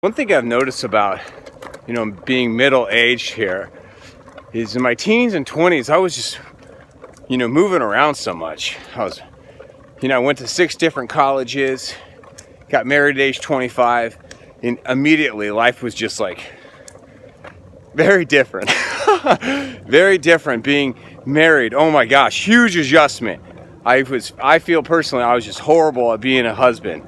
One thing I've noticed about, being middle-aged here is in my teens and 20s, I was just, moving around so much. I went to 6 different colleges, got married at age 25, and immediately life was just like very different. Very different being married. Oh my gosh, huge adjustment. I feel personally I was just horrible at being a husband.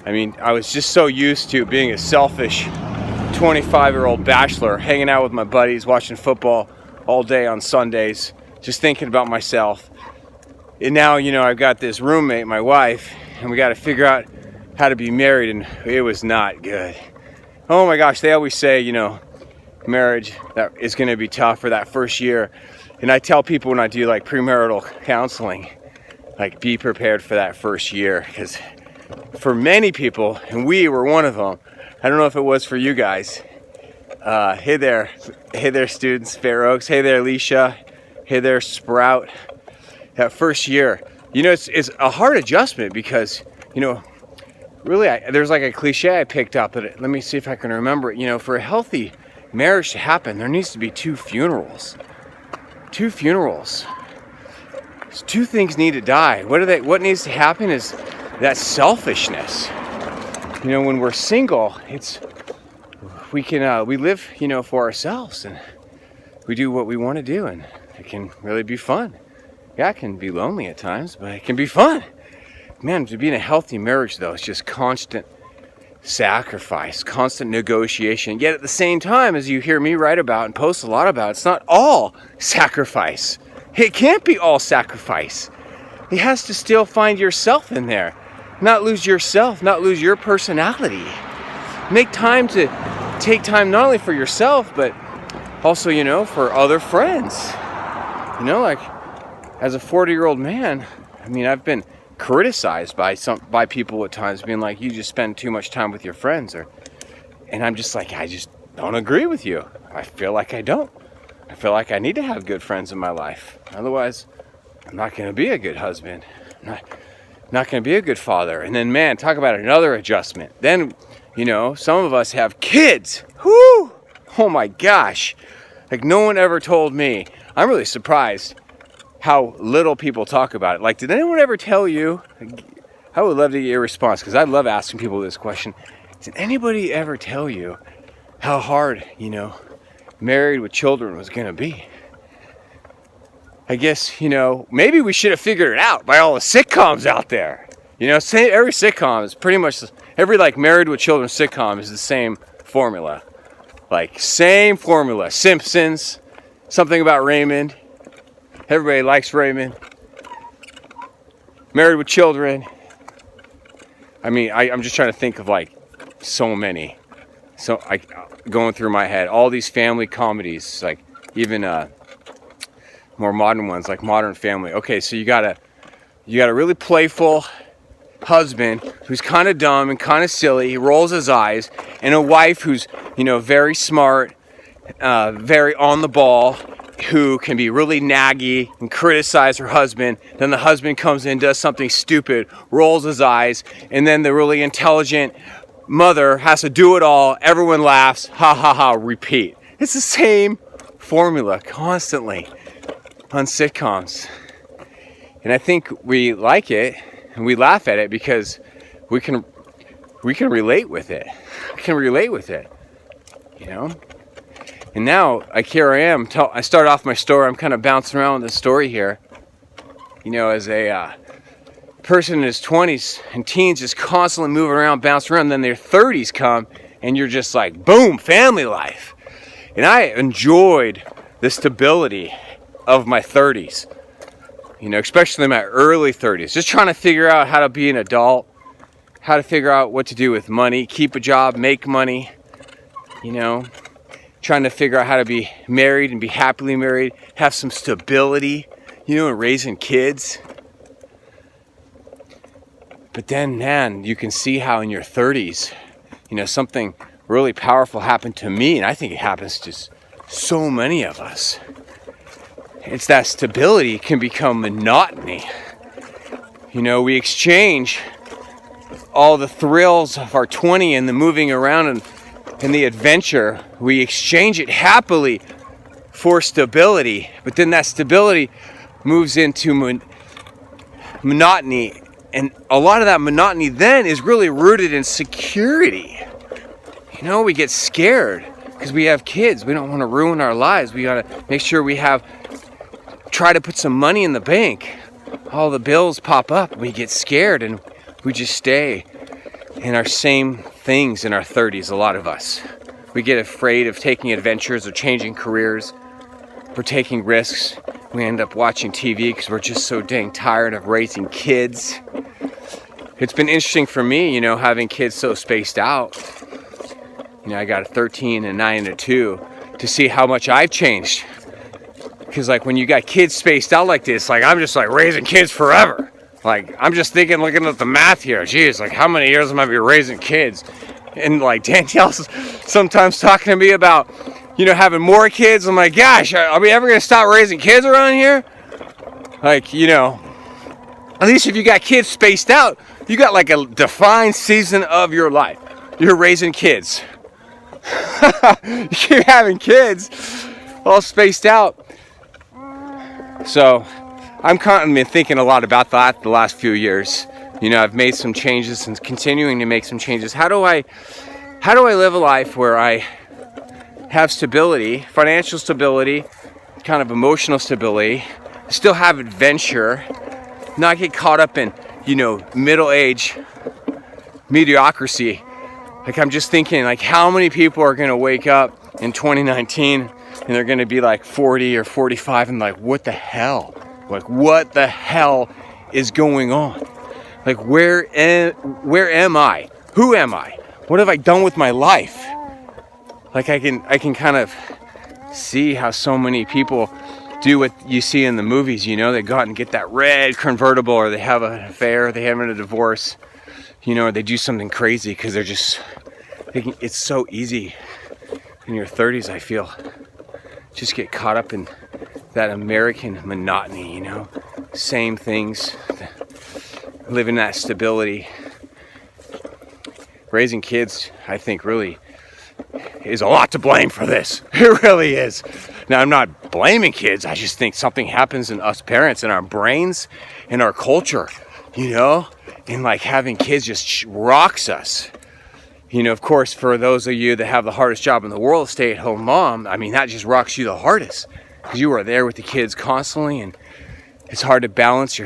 I mean, I was just so used to being a selfish 25-year-old bachelor, hanging out with my buddies, watching football all day on Sundays, just thinking about myself. And now, I've got this roommate, my wife, and we got to figure out how to be married, and it was not good. Oh my gosh, they always say, marriage that is going to be tough for that first year. And I tell people when I do like premarital counseling, like be prepared for that first year, because for many people, and we were one of them, I don't know if it was for you guys. Hey there students, Fair Oaks. Hey there, Alicia. Hey there, Sprout. That first year, it's a hard adjustment because, really, there's like a cliche I picked up. Let me see if I can remember it. For a healthy marriage to happen, there needs to be 2 funerals. 2 funerals. 2 things need to die. What needs to happen is that selfishness. When we're single, we live, for ourselves, and we do what we want to do, and it can really be fun. Yeah, it can be lonely at times, but it can be fun. Man, to be in a healthy marriage, though, it's just constant sacrifice, constant negotiation. Yet at the same time, as you hear me write about and post a lot about, it's not all sacrifice. It can't be all sacrifice. It has to still find yourself in there. Not lose yourself, not lose your personality. Take time not only for yourself, but also, for other friends. Like as a 40-year-old man, I've been criticized by people at times, being like, you just spend too much time with your friends, and I'm just like, I just don't agree with you. I feel like I don't. I feel like I need to have good friends in my life. Otherwise, I'm not going to be a good husband. I'm not going to be a good father. And then, man, talk about another adjustment. Then, some of us have kids. Whoo! Oh my gosh. Like no one ever told me. I'm really surprised how little people talk about it. Like, did anyone ever tell you? I would love to get your response, because I love asking people this question. Did anybody ever tell you how hard, married with children was going to be? I guess, maybe we should have figured it out by all the sitcoms out there. Every sitcom is pretty much, every married with children sitcom is the same formula. Same formula. Simpsons, something about Raymond. Everybody likes Raymond. Married with children. I'm just trying to think of so many. So going through my head, all these family comedies, even more modern ones, like Modern Family. Okay, so you got a really playful husband who's kind of dumb and kind of silly. He rolls his eyes, and a wife who's very smart, very on the ball, who can be really naggy and criticize her husband. Then the husband comes in, does something stupid, rolls his eyes, and then the really intelligent mother has to do it all. Everyone laughs, ha ha ha, repeat. It's the same formula constantly on sitcoms. And I think we like it and we laugh at it because we can relate with it. We can relate with it, And now, here I am. I start off my story. I'm kind of bouncing around with the story here. As a person in his 20s and teens, just constantly moving around, bouncing around. Then their 30s come, and you're just like, boom, family life. And I enjoyed the stability of my 30s. Especially my early 30s. Just trying to figure out how to be an adult, how to figure out what to do with money, keep a job, make money, trying to figure out how to be married and be happily married, have some stability, and raising kids. But then, man, you can see how in your 30s, something really powerful happened to me, and I think it happens to so many of us. It's that stability can become monotony. We exchange all the thrills of our 20 and the moving around and and the adventure, we exchange it happily for stability, but then that stability moves into monotony, and a lot of that monotony then is really rooted in security. You know, we get scared because we have kids. We don't want to ruin our lives. We got to make sure we try to put some money in the bank. All the bills pop up, we get scared, and we just stay in our same things in our 30s, a lot of us. We get afraid of taking adventures or changing careers. We're taking risks. We end up watching TV because we're just so dang tired of raising kids. It's been interesting for me, you know, having kids so spaced out. You know, I got a 13, a 9, and a 2, to see how much I've changed. Because like when you got kids spaced out like this, like I'm just like raising kids forever. Like I'm just thinking, looking at the math here, geez, like how many years am I be raising kids? And like Danielle's sometimes talking to me about, you know, having more kids. I'm like, gosh, are we ever gonna stop raising kids around here? Like, you know, at least if you got kids spaced out, you got like a defined season of your life. You're raising kids. You keep having kids all spaced out. So I'm constantly thinking a lot about that the last few years. You know, I've made some changes and continuing to make some changes. How do I live a life where I have stability, financial stability, kind of emotional stability, still have adventure, not get caught up in, you know, middle-age mediocrity. Like I'm just thinking, like how many people are gonna wake up in 2019 and they're gonna be like 40 or 45 and like, what the hell? Like what the hell is going on? Like where am I? Who am I? What have I done with my life? Like I can kind of see how so many people do what you see in the movies, you know, they go out and get that red convertible, or they have an affair, or they have a divorce, you know, or they do something crazy because they're just thinking it's so easy in your 30s, I feel. Just get caught up in that American monotony, you know, same things, living that stability. Raising kids, I think, really is a lot to blame for this. It really is. Now, I'm not blaming kids. I just think something happens in us parents, in our brains, in our culture, you know, and like having kids just rocks us. You know, of course, for those of you that have the hardest job in the world, stay-at-home mom, I mean, that just rocks you the hardest because you are there with the kids constantly, and it's hard to balance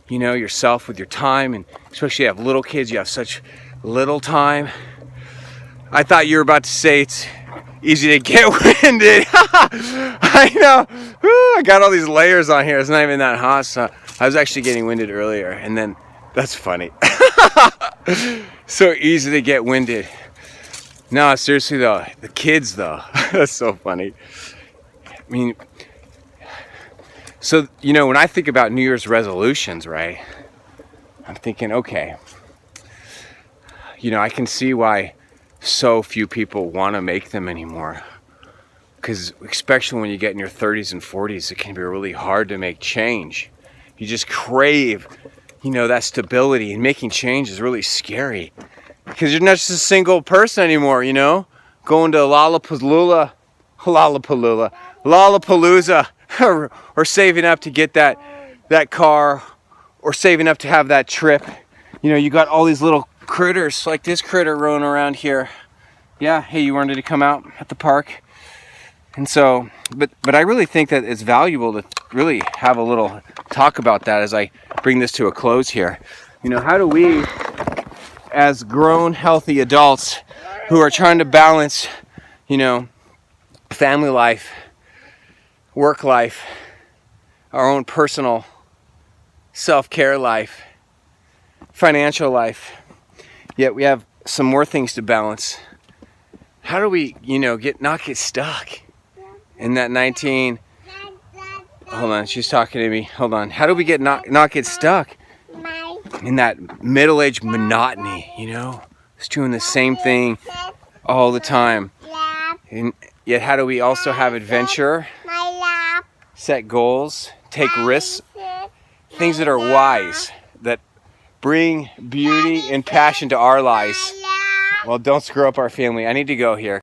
yourself with your time, and especially you have little kids, you have such little time. I thought you were about to say it's easy to get winded. I know. I got all these layers on here. It's not even that hot. So I was actually getting winded earlier, and then that's funny. So easy to get winded. No, seriously though, the kids though, that's so funny. I mean, so, you know, when I think about New Year's resolutions, right, I'm thinking, okay, you know, I can see why so few people want to make them anymore. Because especially when you get in your 30s and 40s, it can be really hard to make change. You just crave, you know, that stability, and making change is really scary. Because you're not just a single person anymore, you know? Going to Lollapalooza, or saving up to get that car, or saving up to have that trip. You know, you got all these little critters, like this critter rolling around here. Yeah, hey, you wanted to come out at the park? And so, but I really think that it's valuable to really have a little talk about that as I bring this to a close here. You know, how do we, as grown, healthy adults who are trying to balance, you know, family life, work life, our own personal self-care life, financial life, yet we have some more things to balance. How do we, you know, not get stuck in that 19? Hold on, she's talking to me. Hold on. How do we not get stuck in that middle-aged monotony? You know, just doing the same thing all the time. And yet, how do we also have adventure, set goals, take risks, things that are wise, that bring beauty and passion to our lives? Well, don't screw up our family. I need to go here.